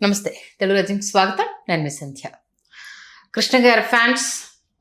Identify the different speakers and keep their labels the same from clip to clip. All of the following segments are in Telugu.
Speaker 1: నమస్తే తెలుగు రాజ్యంకి స్వాగతం. నేను మీ సంధ్య. కృష్ణ గారి ఫ్యాన్స్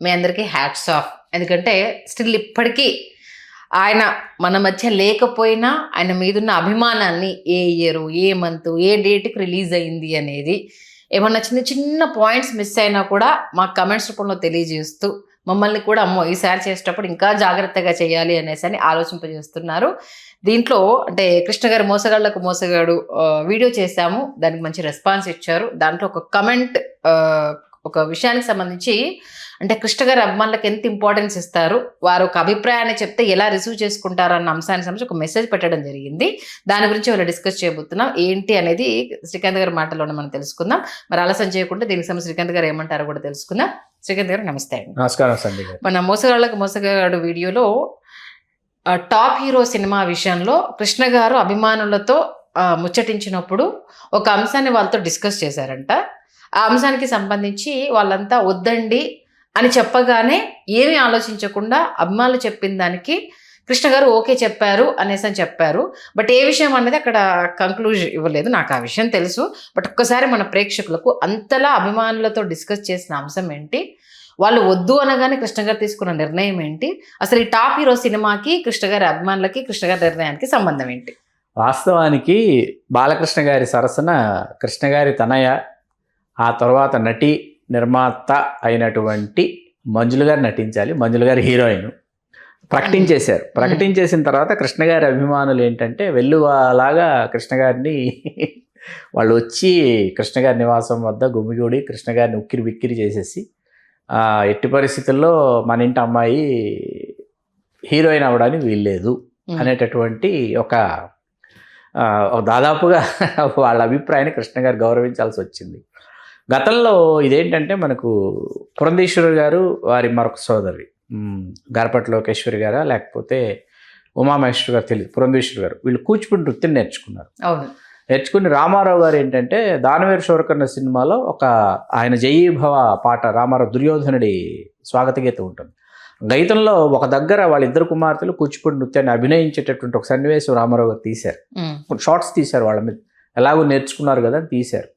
Speaker 1: మీ అందరికీ హ్యాట్స్ ఆఫ్. ఎందుకంటే స్టిల్ ఇప్పటికీ ఆయన మన మధ్య లేకపోయినా ఆయన మీదున్న అభిమానాన్ని ఏ ఇయర్, ఏ మంత్, ఏ డేట్కి రిలీజ్ అయింది అనేది ఏమన్నా చిన్న చిన్న పాయింట్స్ మిస్ అయినా కూడా మా కమెంట్స్ రూపంలో తెలియజేస్తూ మమ్మల్ని కూడా అమ్మో ఈసారి చేసేటప్పుడు ఇంకా జాగ్రత్తగా చేయాలి అనేసి ఆలోచింపజేస్తున్నారు. దీంట్లో అంటే కృష్ణ గారు మోసగాళ్లకు మోసగాడు వీడియో చేశాము, దానికి మంచి రెస్పాన్స్ ఇచ్చారు. దాంట్లో ఒక కమెంట్ ఒక విషయానికి సంబంధించి అంటే కృష్ణ గారి అభిమానులకు ఎంత ఇంపార్టెన్స్ ఇస్తారు, వారు ఒక అభిప్రాయాన్ని చెప్తే ఎలా రిసీవ్ చేసుకుంటారు అన్న అంశానికి సంబంధించి ఒక మెసేజ్ పెట్టడం జరిగింది. దాని గురించి వాళ్ళు డిస్కస్ చేయబోతున్నాం. ఏంటి అనేది శ్రీకాంత్ గారి మాటల్లోనే మనం తెలుసుకుందాం. మరి ఆలస్యం చేయకుండా దీనికి సంబంధించి శ్రీకాంత్ గారు ఏమంటారో కూడా తెలుసుకుందాం. శ్రీకాంత్ గారు నమస్తే అండి.
Speaker 2: నమస్కారం సంధ్య గారు.
Speaker 1: మన మోసగాళ్లకు మోసగాడు వీడియోలో టాప్ హీరో సినిమా విషయంలో కృష్ణ గారు అభిమానులతో ముచ్చటించినప్పుడు ఒక అంశాన్ని వాళ్ళతో డిస్కస్ చేశారంట. ఆ అంశానికి సంబంధించి వాళ్ళంతా వద్దండి అని చెప్పగానే ఏమీ ఆలోచించకుండా అభిమానులు చెప్పిన దానికి కృష్ణ గారు ఓకే చెప్పారు అనేసి అని చెప్పారు. బట్ ఏ విషయం అనేది అక్కడ కంక్లూజన్ ఇవ్వలేదు. నాకు ఆ విషయం తెలుసు. బట్ ఒక్కసారి మన ప్రేక్షకులకు అంతలా అభిమానులతో డిస్కస్ చేసిన అంశం ఏంటి, వాళ్ళు వద్దు అనగానే కృష్ణ గారు తీసుకున్న నిర్ణయం ఏంటి, అసలు ఈ టాప్ హీరో సినిమాకి కృష్ణ గారి అభిమానులకి కృష్ణ గారి నిర్ణయానికి సంబంధం ఏంటి?
Speaker 2: వాస్తవానికి బాలకృష్ణ గారి సరసన కృష్ణ గారి తనయ, ఆ తర్వాత నటి నిర్మాత అయినటువంటి మంజులు గారు నటించాలి. మంజులు గారు హీరోయిన్ ప్రకటించేశారు. ప్రకటించేసిన తర్వాత కృష్ణ గారి అభిమానులు ఏంటంటే వెల్లువలాగా కృష్ణ గారిని వాళ్ళు వచ్చి కృష్ణ గారి నివాసం వద్ద గుమిగూడి కృష్ణ గారిని ఉక్కిరి బిక్కిరి చేసేసి ఎట్టి పరిస్థితుల్లో మన ఇంటి అమ్మాయి హీరోయిన్ అవ్వడానికి వీల్లేదు అనేటటువంటి ఒక దాదాపుగా వాళ్ళ అభిప్రాయాన్ని కృష్ణ గారు గౌరవించాల్సి వచ్చింది. గతంలో ఇదేంటంటే మనకు పురంధేశ్వరి గారు వారి మరొక సోదరి గారపట్ల లోకేశ్వరి గారా లేకపోతే ఉమామహేశ్వరి గారు తెలియదు, పురంధేశ్వరి గారు వీళ్ళు కూచిపూడి నృత్యం నేర్చుకున్నారు.
Speaker 1: అవును.
Speaker 2: నేర్చుకుని రామారావు గారు ఏంటంటే దానవేరు శూరకర్ణ సినిమాలో ఒక ఆయన జయీభవ పాట రామారావు దుర్యోధనుడి స్వాగత గీతం ఉంటుంది. గీతంలో ఒక దగ్గర వాళ్ళిద్దరు కుమార్తెలు కూచిపూడి నృత్యాన్ని అభినయించేటటువంటి ఒక సన్నివేశం రామారావు గారు తీశారు. షార్ట్స్ తీశారు, వాళ్ళ మీద ఎలాగో నేర్చుకున్నారు కదా అని తీశారు.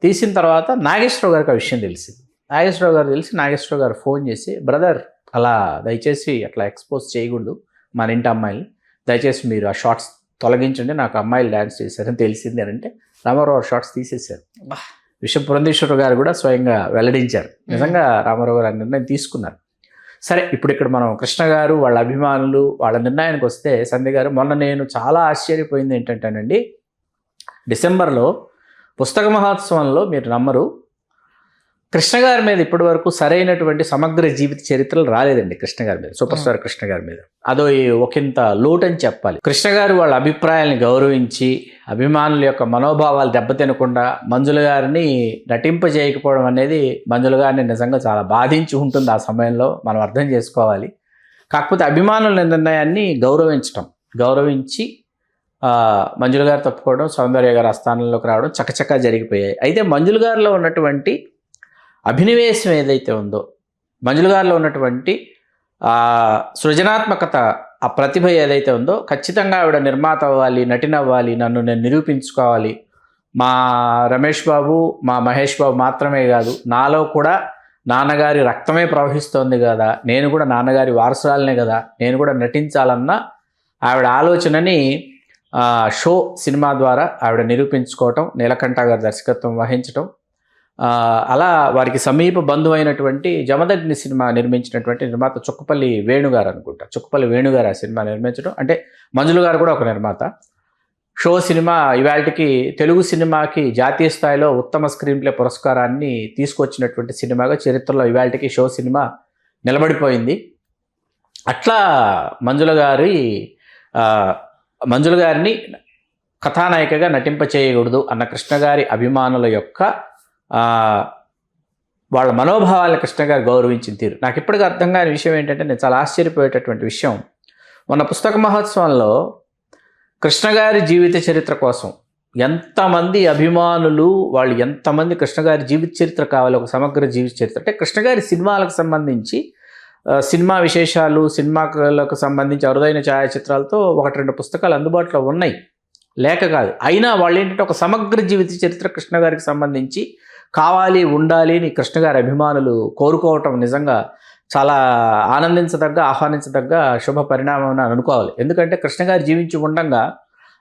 Speaker 2: తీసిన తర్వాత నాగేశ్వరరావు గారికి ఆ విషయం తెలిసింది. నాగేశ్వరరావు గారు తెలిసి నాగేశ్వరరావు గారు ఫోన్ చేసి, బ్రదర్ అలా దయచేసి అట్లా ఎక్స్పోజ్ చేయకూడదు మన ఇంటి అమ్మాయిని, దయచేసి మీరు ఆ షార్ట్స్ తొలగించండి, నాకు అమ్మాయిలు డ్యాన్స్ చేశారని తెలిసింది అని అంటే రామారావు షార్ట్స్ తీసేశారు. విషయం పురంధేశ్వర గారు కూడా స్వయంగా వెల్లడించారు. నిజంగా రామారావు గారు ఆ నిర్ణయం తీసుకున్నారు. సరే, ఇప్పుడు ఇక్కడ మనం కృష్ణ గారు వాళ్ళ అభిమానులు వాళ్ళ నిర్ణయానికి వస్తే సంధ్య గారు, మొన్న నేను చాలా ఆశ్చర్యపోయింది ఏంటంటేనండి, డిసెంబర్లో పుస్తక మహోత్సవంలో మీరు నమ్మరు, కృష్ణ గారి మీద ఇప్పటి వరకు సరైనటువంటి సమగ్ర జీవిత చరిత్రలు రాలేదండి. కృష్ణ గారి మీద, సూపర్ స్టార్ కృష్ణ గారి మీద అదో ఒకంత లోటు అని చెప్పాలి. కృష్ణ గారు వాళ్ళ అభిప్రాయాలను గౌరవించి అభిమానుల యొక్క మనోభావాలు దెబ్బతినకుండా మంజుల గారిని నటింపజేయకపోవడం అనేది మంజుల గారిని నిజంగా చాలా బాధించి ఉంటుంది. ఆ సమయంలో మనం అర్థం చేసుకోవాలి. కాకపోతే అభిమానుల నిర్ణయాన్ని గౌరవించి మంజుల గారు తప్పుకోవడం, సౌందర్య గారు ఆ స్థానంలోకి రావడం చకచకా జరిగిపోయాయి. అయితే మంజుల గారిలో ఉన్నటువంటి అభినవేశం ఏదైతే ఉందో, మంజుల గారిలో ఉన్నటువంటి సృజనాత్మకత, ఆ ప్రతిభ ఏదైతే ఉందో, ఖచ్చితంగా ఆవిడ నిర్మాత అవ్వాలి, నటిన అవ్వాలి, నన్ను నేను నిరూపించుకోవాలి, మా రమేష్ బాబు మా మహేష్ బాబు మాత్రమే కాదు, నాలో కూడా నాన్నగారి రక్తమే ప్రవహిస్తోంది కదా, నేను కూడా నాన్నగారి వారసురాలనే కదా, నేను కూడా నటించాలన్న ఆవిడ ఆలోచనని షో సినిమా ద్వారా ఆవిడ నిరూపించుకోవటం, నీలకంఠ గారి దర్శకత్వం వహించటం, అలా వారికి సమీప బంధువు అయినటువంటి జమదగ్ని సినిమా నిర్మించినటువంటి నిర్మాత చుక్కపల్లి వేణుగారు అనుకుంటా, చుక్కపల్లి వేణుగారు ఆ సినిమా నిర్మించడం, అంటే మంజుల గారు కూడా ఒక నిర్మాత. షో సినిమా ఇవాళకి తెలుగు సినిమాకి జాతీయ స్థాయిలో ఉత్తమ స్క్రీన్ ప్లే పురస్కారాన్ని తీసుకొచ్చినటువంటి సినిమాగా చరిత్రలో ఇవాళకి షో సినిమా నిలబడిపోయింది. అట్లా మంజుల గారిని కథానాయికగా నటింపచేయకూడదు అన్న కృష్ణ గారి అభిమానుల యొక్క వాళ్ళ మనోభావాలను కృష్ణ గారు గౌరవించిన తీరు నాకు ఇప్పటికీ అర్థం కాని విషయం ఏంటంటే, నేను చాలా ఆశ్చర్యపోయేటటువంటి విషయం, మొన్న పుస్తక మహోత్సవంలో కృష్ణ గారి జీవిత చరిత్ర కోసం ఎంతమంది అభిమానులు, వాళ్ళు ఎంతమంది కృష్ణ గారి జీవిత చరిత్ర కావాలి, ఒక సమగ్ర జీవిత చరిత్ర అంటే కృష్ణ గారి సినిమాలకు సంబంధించి సినిమా విశేషాలు, సినిమాలకు సంబంధించి అరుదైన ఛాయాచిత్రాలతో 1-2 పుస్తకాలు అందుబాటులో ఉన్నాయి. లేక కాదు. అయినా వాళ్ళు ఏంటంటే ఒక సమగ్ర జీవిత చరిత్ర కృష్ణ గారికి సంబంధించి కావాలి, ఉండాలి అని కృష్ణ గారి అభిమానులు కోరుకోవటం నిజంగా చాలా ఆనందించదగ్గ, ఆహ్వానించదగ్గ శుభ పరిణామం అని అనుకోవాలి. ఎందుకంటే కృష్ణ గారు జీవించి ఉండగా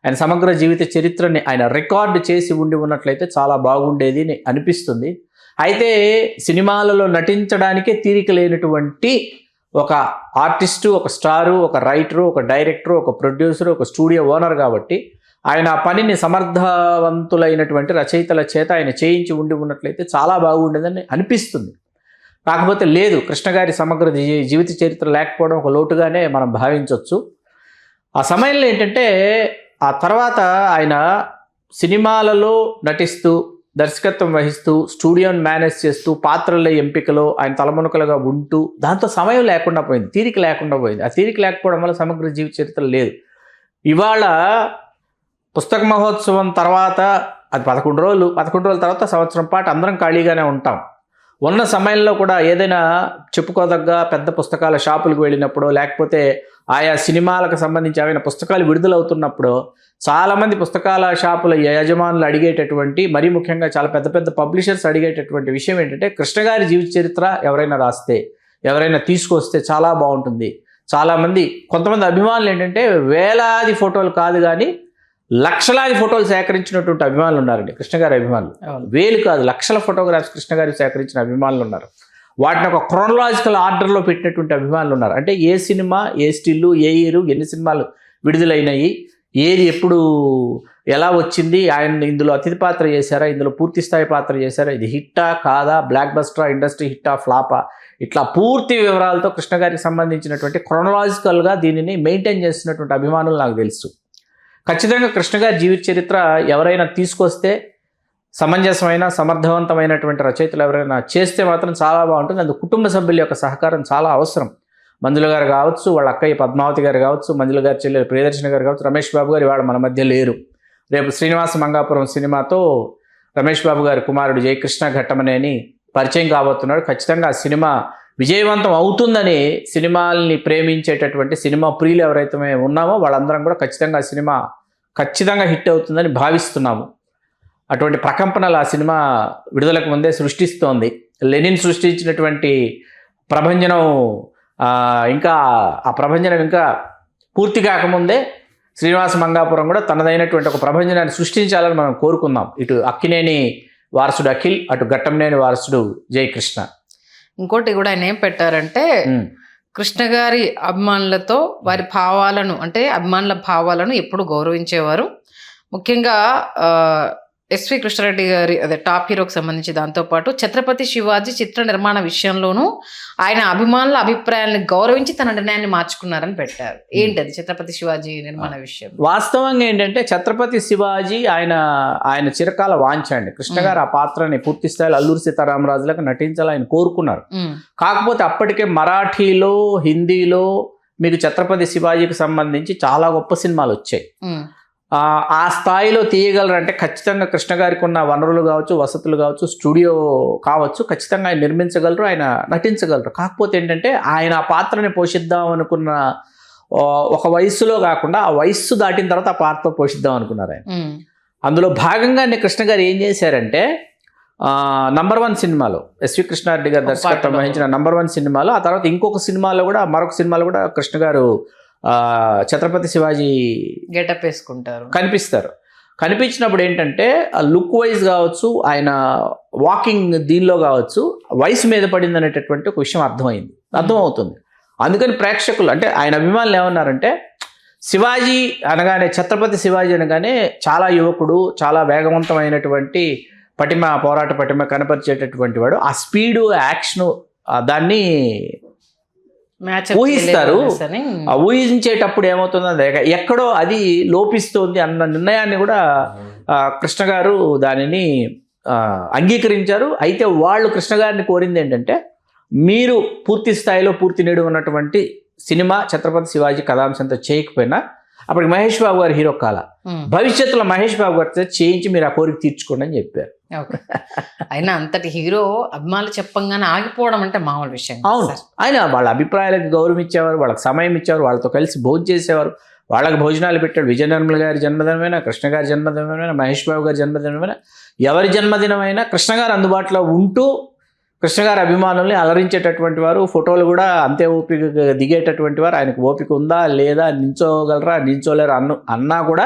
Speaker 2: ఆయన సమగ్ర జీవిత చరిత్రని ఆయన రికార్డు చేసి ఉండి ఉన్నట్లయితే చాలా బాగుండేది అని అనిపిస్తుంది. అయితే సినిమాలలో నటించడానికే తీరిక లేనటువంటి ఒక ఆర్టిస్టు, ఒక స్టారు, ఒక రైటరు, ఒక డైరెక్టరు, ఒక ప్రొడ్యూసరు, ఒక స్టూడియో ఓనర్ కాబట్టి ఆయన ఆ పనిని సమర్థవంతులైనటువంటి రచయితల చేత ఆయన చేయించి ఉండి ఉన్నట్లయితే చాలా బాగుండేదని అనిపిస్తుంది. కాకపోతే లేదు, కృష్ణ గారి సమగ్ర జీవిత చరిత్ర లేకపోవడం ఒక లోటుగానే మనం భావించవచ్చు. ఆ సమయంలో ఏంటంటే ఆ తర్వాత ఆయన సినిమాలలో నటిస్తూ, దర్శకత్వం వహిస్తూ, స్టూడియోని మేనేజ్ చేస్తూ, పాత్రల ఎంపికలో ఆయన తలమునకలుగా ఉంటూ, దాంతో సమయం లేకుండా పోయింది, తీరిక లేకుండా పోయింది. ఆ తీరిక లేకపోవడం వల్ల సమగ్ర జీవిత చరిత్ర లేదు. ఇవాళ పుస్తక మహోత్సవం తర్వాత అది 11 రోజులు తర్వాత సంవత్సరం పాటు అందరం ఖాళీగానే ఉంటాం. ఉన్న సమయంలో కూడా ఏదైనా చెప్పుకోదగ్గ పెద్ద పుస్తకాల షాపులకు వెళ్ళినప్పుడు, లేకపోతే ఆయా సినిమాలకు సంబంధించి ఏమైనా పుస్తకాలు విడుదలవుతున్నప్పుడు చాలామంది పుస్తకాల షాపుల యజమానులు అడిగేటటువంటి, మరీ ముఖ్యంగా చాలా పెద్ద పెద్ద పబ్లిషర్స్ అడిగేటటువంటి విషయం ఏంటంటే కృష్ణ గారి జీవిత చరిత్ర ఎవరైనా రాస్తే, ఎవరైనా తీసుకొస్తే చాలా బాగుంటుంది. చాలామంది, కొంతమంది అభిమానులు ఏంటంటే వేలాది ఫోటోలు కాదు కానీ లక్షలాది ఫోటోలు సేకరించినటువంటి అభిమానులు ఉన్నారండి. కృష్ణ గారి అభిమానులు వేలు కాదు, లక్షల ఫోటోగ్రాఫ్స్ కృష్ణ గారికి సేకరించిన అభిమానులు ఉన్నారు. వాటిని ఒక క్రోనలాజికల్ ఆర్డర్లో పెట్టినటువంటి అభిమానులు ఉన్నారు. అంటే ఏ సినిమా, ఏ స్టిల్లు, ఏ ఇయరు, ఎన్ని సినిమాలు విడుదలైనాయి, ఏది ఎప్పుడు ఎలా వచ్చింది, ఆయన ఇందులో అతిథి పాత్ర చేశారా, ఇందులో పూర్తి స్థాయి పాత్ర చేశారా, ఇది హిట్టా కాదా, బ్లాక్ బస్టరా, ఇండస్ట్రీ హిట్టా, ఫ్లాపా, ఇట్లా పూర్తి వివరాలతో కృష్ణ గారికి సంబంధించినటువంటి క్రోనలాజికల్గా దీనిని మెయింటైన్ చేస్తున్నటువంటి అభిమానులు నాకు తెలుసు. ఖచ్చితంగా కృష్ణ గారి జీవిత చరిత్ర ఎవరైనా తీసుకొస్తే, సమంజసమైన సమర్థవంతమైనటువంటి రచయితలు ఎవరైనా చేస్తే మాత్రం చాలా బాగుంటుంది. అందుకు కుటుంబ సభ్యుల యొక్క సహకారం చాలా అవసరం. మంజుల గారు కావచ్చు, వాళ్ళ అక్కయ్య పద్మావతి గారు కావచ్చు, మంజుల గారి చెల్లెలు ప్రియదర్శిని గారు కావచ్చు, రమేష్ బాబు గారు ఇవాళ మన మధ్య లేరు. రేపు శ్రీనివాస మంగాపురం సినిమాతో రమేష్ బాబు గారి కుమారుడు జయకృష్ణ ఘట్టమనేని పరిచయం కాబోతున్నాడు. ఖచ్చితంగా ఆ సినిమా విజయవంతం అవుతుందని సినిమాల్ని ప్రేమించేటటువంటి సినిమా ప్రియులు ఎవరైతే ఉన్నామో వాళ్ళందరం కూడా ఖచ్చితంగా ఆ సినిమా ఖచ్చితంగా హిట్ అవుతుందని భావిస్తున్నాము. అటువంటి ప్రకంపనలు ఆ సినిమా విడుదలకు ముందే సృష్టిస్తోంది. లెనిన్ సృష్టించినటువంటి ప్రభంజనం ఇంకా ఆ ప్రభంజనం ఇంకా పూర్తి కాకముందే శ్రీనివాస మంగాపురం కూడా తనదైనటువంటి ఒక ప్రభంజనాన్ని సృష్టించాలని మనం కోరుకుందాం. ఇటు అక్కినేని వారసుడు అఖిల్, అటు ఘట్టంనేని వారసుడు జయకృష్ణ.
Speaker 1: ఇంకోటి కూడా ఆయన ఏం పెట్టారంటే కృష్ణ గారి అభిమానులతో వారి భావాలను, అంటే అభిమానుల భావాలను ఎప్పుడు గౌరవించేవారు. ముఖ్యంగా ఎస్వి కృష్ణారెడ్డి గారి అదే టాప్ హీరోకి సంబంధించి, దాంతోపాటు ఛత్రపతి శివాజీ చిత్ర నిర్మాణ విషయంలోనూ ఆయన అభిమానుల అభిప్రాయాలను గౌరవించి తన నిర్ణయాన్ని మార్చుకున్నారని పెట్టారు. ఏంటది ఛత్రపతి శివాజీ నిర్మాణ విషయం?
Speaker 2: వాస్తవంగా ఏంటంటే ఛత్రపతి శివాజీ ఆయన చిరకాల వాంఛ అండి. కృష్ణ గారు ఆ పాత్రని పూర్తి స్థాయిలో అల్లూరి సీతారామరాజులకు నటించాలని ఆయన కోరుకున్నారు. కాకపోతే అప్పటికే మరాఠీలో, హిందీలో మీకు ఛత్రపతి శివాజీకి సంబంధించి చాలా గొప్ప సినిమాలు వచ్చాయి. ఆ స్థాయిలో తీయగలరంటే ఖచ్చితంగా కృష్ణ గారికి ఉన్న వనరులు కావచ్చు, వసతులు కావచ్చు, స్టూడియో కావచ్చు, ఖచ్చితంగా ఆయన నిర్మించగలరు, ఆయన నటించగలరు. కాకపోతే ఏంటంటే ఆయన ఆ పాత్రని పోషిద్దాం అనుకున్న ఒక వయస్సులో కాకుండా ఆ వయస్సు దాటిన తర్వాత ఆ పాత్ర పోషిద్దాం అనుకున్నారు ఆయన. అందులో భాగంగానే కృష్ణ గారు ఏం చేశారంటే నంబర్ 1 సినిమాలో, ఎస్వి కృష్ణారెడ్డి గారు దర్శకత్వం వహించిన నంబర్ 1 సినిమాలో, ఆ తర్వాత ఇంకొక సినిమాలో కూడా, మరొక సినిమాలో కూడా కృష్ణ గారు ఛత్రపతి శివాజీ
Speaker 1: గెటప్ వేసుకుంటారు,
Speaker 2: కనిపించినప్పుడు ఏంటంటే లుక్ వైజ్ కావచ్చు, ఆయన వాకింగ్ దీనిలో కావచ్చు, వయసు మీద పడింది అనేటటువంటి ఒక విషయం అర్థమవుతుంది. అందుకని ప్రేక్షకులు, అంటే ఆయన అభిమానులు ఏమన్నారంటే శివాజీ అనగానే, ఛత్రపతి శివాజీ అనగానే చాలా యువకుడు, చాలా వేగవంతమైనటువంటి పోరాట పటిమ కనపరిచేటటువంటి వాడు, ఆ స్పీడు, యాక్షను దాన్ని ఊహిస్తారు. ఆ ఊహించేటప్పుడు ఏమవుతుందంటే ఎక్కడో అది లోపిస్తుంది అన్న నిర్ణయాన్ని కూడా కృష్ణ గారు దానిని అంగీకరించారు. అయితే వాళ్ళు కృష్ణ గారిని కోరింది ఏంటంటే, మీరు పూర్తి స్థాయిలో పూర్తి నీడు ఉన్నటువంటి సినిమా ఛత్రపతి శివాజీ కథాంశంతో చేయకపోయినా, అప్పటికి మహేష్ బాబు గారు హీరో కాల, భవిష్యత్తులో మహేష్ బాబు గారితో చేయించి మీరు ఆ కోరిక తీర్చుకోండి అని చెప్పారు.
Speaker 1: అయినా అంతటి హీరో అభిమానులు చెప్పంగానే ఆగిపోవడం అంటే మామూలు విషయం.
Speaker 2: అవును, ఆయన వాళ్ళ అభిప్రాయాలకు గౌరవం ఇచ్చేవారు, వాళ్ళకి సమయం ఇచ్చేవారు, వాళ్ళతో కలిసి భోజనం చేసేవారు, వాళ్ళకి భోజనాలు పెట్టాడు. విజయ నిర్మల గారి జన్మదినమైనా, కృష్ణ గారి జన్మదినమైనా, మహేష్ బాబు గారి జన్మదినమైనా, ఎవరి జన్మదినమైనా కృష్ణ గారు అందుబాటులో ఉంటూ కృష్ణ గారి అభిమానుల్ని అలరించేటటువంటి వారు. ఫోటోలు కూడా అంతే ఓపిక దిగేటటువంటి వారు. ఆయనకు ఓపిక ఉందా లేదా, నించోగలరా నించోలేరా అన్నా కూడా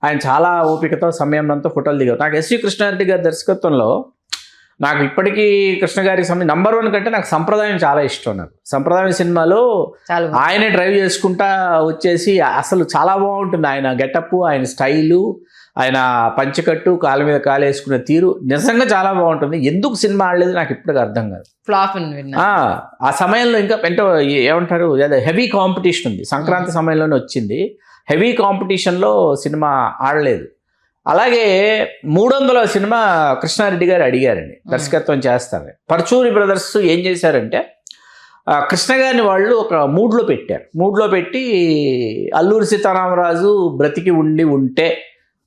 Speaker 2: ఆయన చాలా ఓపికతో సమయంతో ఫోటోలు దిగారు. నాకు ఎస్వి కృష్ణారెడ్డి గారి దర్శకత్వంలో నాకు ఇప్పటికీ కృష్ణ గారి నంబర్ 1 కంటే నాకు సంప్రదాయం చాలా ఇష్టం. నాకు సంప్రదాయం సినిమాలో ఆయనే డ్రైవ్ చేసుకుంటా వచ్చేసి అసలు చాలా బాగుంటుంది. ఆయన గెటప్, ఆయన స్టైలు, ఆయన పంచకట్టు, కాళ్ళ మీద కాలు వేసుకునే తీరు నిజంగా చాలా బాగుంటుంది. ఎందుకు సినిమా ఆడలేదు నాకు ఇప్పటికీ అర్థం కాదు.
Speaker 1: ఫ్లాప్
Speaker 2: ఆ సమయంలో ఇంకా ఎంతో ఏమంటారు, హెవీ కాంపిటీషన్ ఉంది. సంక్రాంతి సమయంలోనే వచ్చింది. హెవీ కాంపిటీషన్లో సినిమా ఆడలేదు. అలాగే 300వ సినిమా కృష్ణారెడ్డి గారు అడిగారండి దర్శకత్వం చేస్తారని. పర్చూరి బ్రదర్స్ ఏం చేశారంటే కృష్ణ గారిని వాళ్ళు ఒక మూడ్లో పెట్టారు. మూడ్లో పెట్టి అల్లూరి సీతారామరాజు బ్రతికి ఉంటే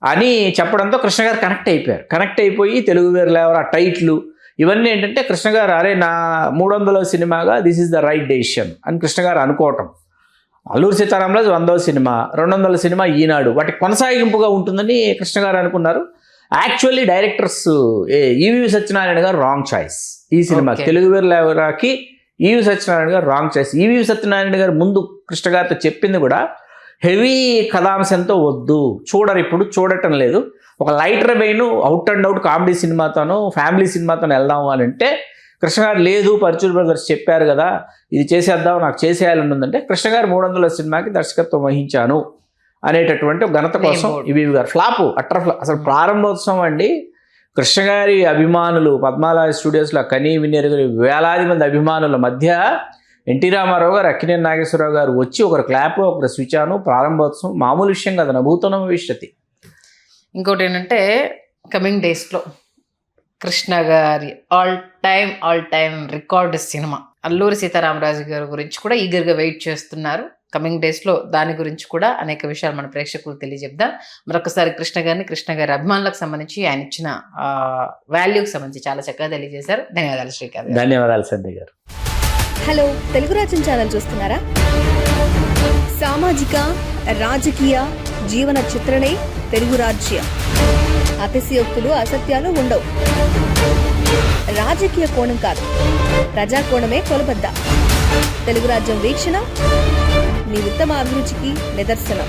Speaker 2: అని చెప్పడంతో కృష్ణ గారు కనెక్ట్ అయిపోయారు. కనెక్ట్ అయిపోయి తెలుగు వేరు లేవరు ఆ టైట్లు ఇవన్నీ ఏంటంటే కృష్ణ గారు అరే నా 300వ సినిమాగా this is the right decision అని కృష్ణ గారు అనుకోవటం. అల్లూరి సీతారామరాజు 100వ సినిమా, 200వ సినిమా ఈనాడు, వాటి కొనసాగింపుగా ఉంటుందని కృష్ణ గారు అనుకున్నారు. యాక్చువల్లీ డైరెక్టర్స్ ఈవి సత్యనారాయణ గారు రాంగ్ చాయిస్ ఈ సినిమా. తెలుగు వేరు లేవరాకి ఈవి సత్యనారాయణ గారు రాంగ్ చాయిస్. ఈవి సత్యనారాయణ గారు ముందు కృష్ణ గారితో చెప్పింది కూడా హెవీ కథాంశంతో వద్దు, ఇప్పుడు చూడటం లేదు, ఒక lighter vein out and out comedy సినిమాతోనో ఫ్యామిలీ సినిమాతోనో వెళ్దాము అని అంటే కృష్ణ గారు లేదు, పర్చూరి బ్రదర్స్ చెప్పారు కదా ఇది చేసేద్దాం, నాకు చేసేయాలని ఉందంటే కృష్ణ గారు 300వ సినిమాకి దర్శకత్వం వహించాను అనేటటువంటి ఘనత కోసం ఈవి గారు ఫ్లాప్, అట్టర్ ఫ్లాప్. అసలు ప్రారంభోత్సవం అండి, కృష్ణ గారి అభిమానులు పద్మాలయ స్టూడియోస్లో కనీ వినేరు వేలాది మంది అభిమానుల మధ్య ఎన్టీ రామారావు గారు, అక్కినేని నాగేశ్వరరావు గారు వచ్చి ఒకరు క్లాప్, ఒకరు స్విచ్ ఆను. ప్రారంభోత్సవం మామూలు విషయం కదా, నభూతన భవిష్యత్తు.
Speaker 1: ఇంకోటి ఏంటంటే కమింగ్ డేస్లో కృష్ణ గారి all time record cinema Alluri Sitaramaraju గారి గురించి కూడా ఈగర్గా వెయిట్ చేస్తున్నారు. కమింగ్ డేస్లో దాని గురించి కూడా అనేక విషయాలు మన ప్రేక్షకులకు తెలియజెప్దాం. మరొకసారి కృష్ణ గారి అభిమానులకు సంబంధించి ఆయన ఇచ్చిన వాల్యూకి సంబంధించి చాలా చక్కగా తెలియజేశారు. ధన్యవాదాలు శ్రీకాంత్.
Speaker 2: ధన్యవాదాలు సంధ్య గారు.
Speaker 3: హలో, తెలుగు రాజ్యం ఛానల్ చూస్తున్నారా? సామాజిక రాజకీయ జీవన చిత్రణే తెలుగు రాజ్యం. అతిశయోక్తులు అసత్యాలు ఉండవు. రాజకీయ కోణం కాదు, ప్రజా కోణమే కొలబద్ద. తెలుగు రాజ్యం వీక్షణ మీ ఉత్తమ అభిరుచికి నిదర్శనం.